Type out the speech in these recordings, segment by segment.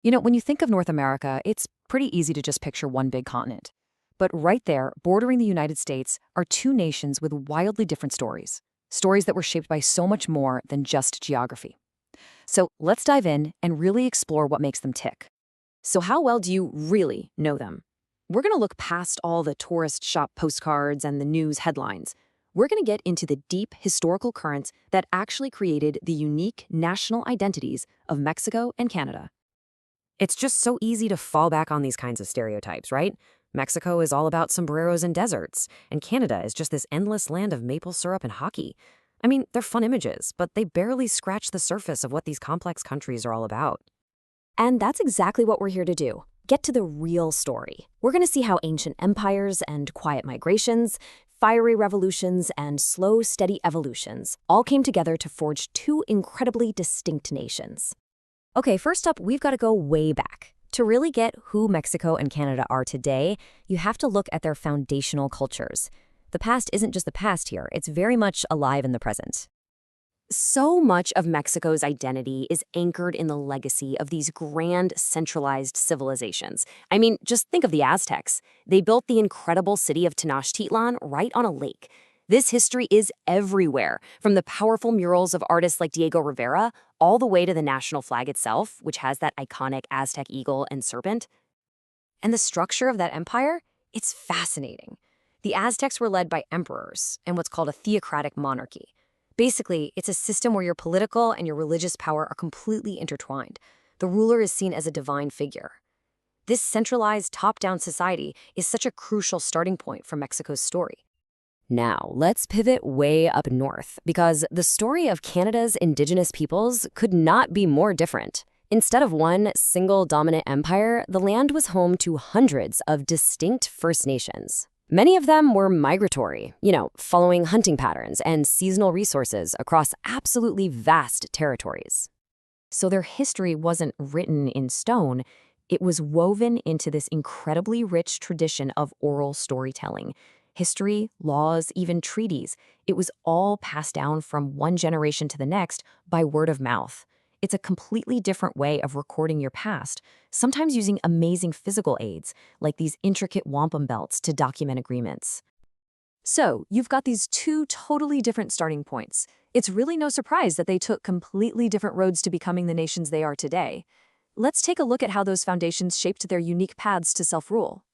When you think of North America, it's pretty easy to just picture one big continent. But right there, bordering the United States, are two nations with wildly different stories. Stories that were shaped by so much more than just geography. So let's dive in and really explore what makes them tick. So, how well do you really know them? We're going to look past all the tourist shop postcards and the news headlines. We're going to get into the deep historical currents that actually created the unique national identities of Mexico and Canada. It's just so easy to fall back on these kinds of stereotypes, right? Mexico is all about sombreros and deserts, and Canada is just this endless land of maple syrup and hockey. I mean, they're fun images, but they barely scratch the surface of what these complex countries are all about. And that's exactly what we're here to do. Get to the real story. We're going to see how ancient empires and quiet migrations, fiery revolutions, and slow, steady evolutions all came together to forge two incredibly distinct nations. Okay, first up, we've got to go way back. To really get who Mexico and Canada are today, you have to look at their foundational cultures. The past isn't just the past here, it's very much alive in the present. So much of Mexico's identity is anchored in the legacy of these grand, centralized civilizations. I mean, just think of the Aztecs. They built the incredible city of Tenochtitlan right on a lake. This history is everywhere, from the powerful murals of artists like Diego Rivera all the way to the national flag itself, which has that iconic Aztec eagle and serpent. And the structure of that empire? It's fascinating. The Aztecs were led by emperors and what's called a theocratic monarchy. Basically, it's a system where your political and your religious power are completely intertwined. The ruler is seen as a divine figure. This centralized, top-down society is such a crucial starting point for Mexico's story. Now, let's pivot way up north, because the story of Canada's Indigenous peoples could not be more different. Instead of one single dominant empire, the land was home to hundreds of distinct First Nations. Many of them were migratory, following hunting patterns and seasonal resources across absolutely vast territories. So their history wasn't written in stone, it was woven into this incredibly rich tradition of oral storytelling. History, laws, even treaties, it was all passed down from one generation to the next by word of mouth. It's a completely different way of recording your past, sometimes using amazing physical aids, like these intricate wampum belts to document agreements. So, you've got these two totally different starting points. It's really no surprise that they took completely different roads to becoming the nations they are today. Let's take a look at how those foundations shaped their unique paths to self-rule.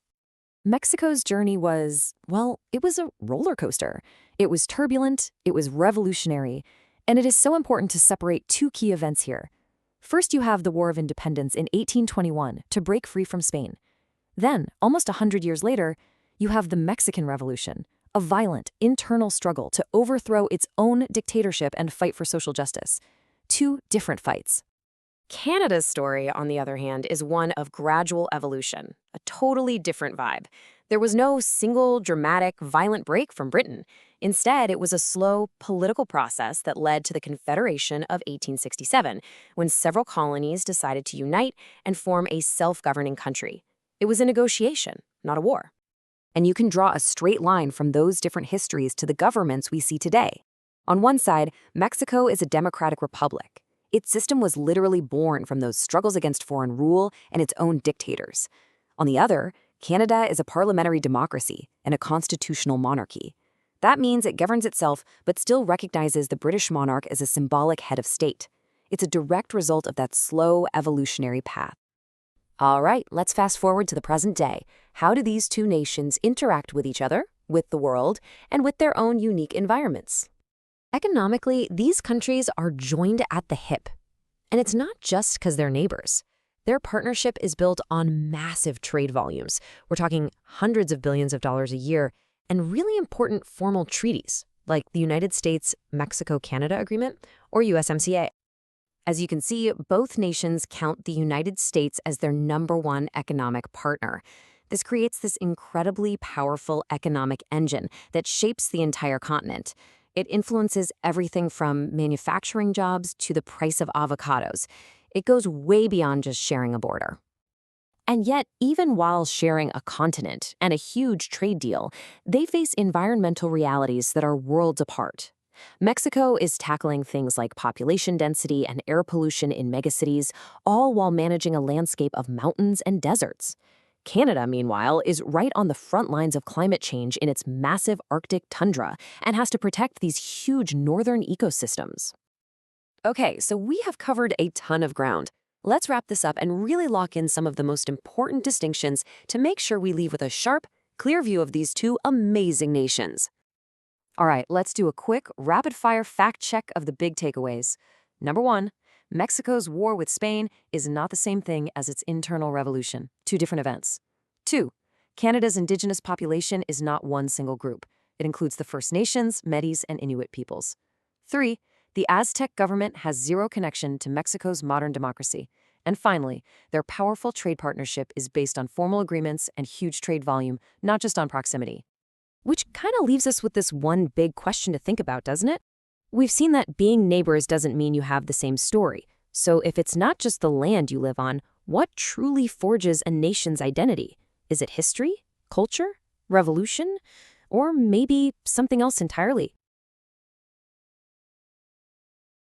Mexico's journey was, well, it was a roller coaster. It was turbulent, it was revolutionary, and it is so important to separate two key events here. First, you have the War of Independence in 1821 to break free from Spain. Then, almost 100 years later, you have the Mexican Revolution, a violent, internal struggle to overthrow its own dictatorship and fight for social justice. Two different fights. Canada's story, on the other hand, is one of gradual evolution, a totally different vibe. There was no single, dramatic, violent break from Britain. Instead, it was a slow, political process that led to the Confederation of 1867, when several colonies decided to unite and form a self-governing country. It was a negotiation, not a war. And you can draw a straight line from those different histories to the governments we see today. On one side, Mexico is a democratic republic. Its system was literally born from those struggles against foreign rule and its own dictators. On the other, Canada is a parliamentary democracy and a constitutional monarchy. That means it governs itself but still recognizes the British monarch as a symbolic head of state. It's a direct result of that slow evolutionary path. All right, let's fast forward to the present day. How do these two nations interact with each other, with the world, and with their own unique environments? Economically, these countries are joined at the hip. And it's not just because they're neighbors. Their partnership is built on massive trade volumes. We're talking hundreds of billions of dollars a year, and really important formal treaties, like the United States-Mexico-Canada Agreement, or USMCA. As you can see, both nations count the United States as their #1 economic partner. This creates this incredibly powerful economic engine that shapes the entire continent. It influences everything from manufacturing jobs to the price of avocados. It goes way beyond just sharing a border. And yet, even while sharing a continent and a huge trade deal, they face environmental realities that are worlds apart. Mexico is tackling things like population density and air pollution in megacities, all while managing a landscape of mountains and deserts. Canada, meanwhile, is right on the front lines of climate change in its massive Arctic tundra and has to protect these huge northern ecosystems. Okay, so we have covered a ton of ground. Let's wrap this up and really lock in some of the most important distinctions to make sure we leave with a sharp, clear view of these two amazing nations. All right, let's do a quick, rapid-fire fact check of the big takeaways. Number 1, Mexico's war with Spain is not the same thing as its internal revolution. Two different events. 2, Canada's indigenous population is not one single group. It includes the First Nations, Métis, and Inuit peoples. 3, the Aztec government has zero connection to Mexico's modern democracy. And finally, their powerful trade partnership is based on formal agreements and huge trade volume, not just on proximity. Which kind of leaves us with this one big question to think about, doesn't it? We've seen that being neighbors doesn't mean you have the same story. So if it's not just the land you live on, what truly forges a nation's identity? Is it history, culture, revolution, or maybe something else entirely?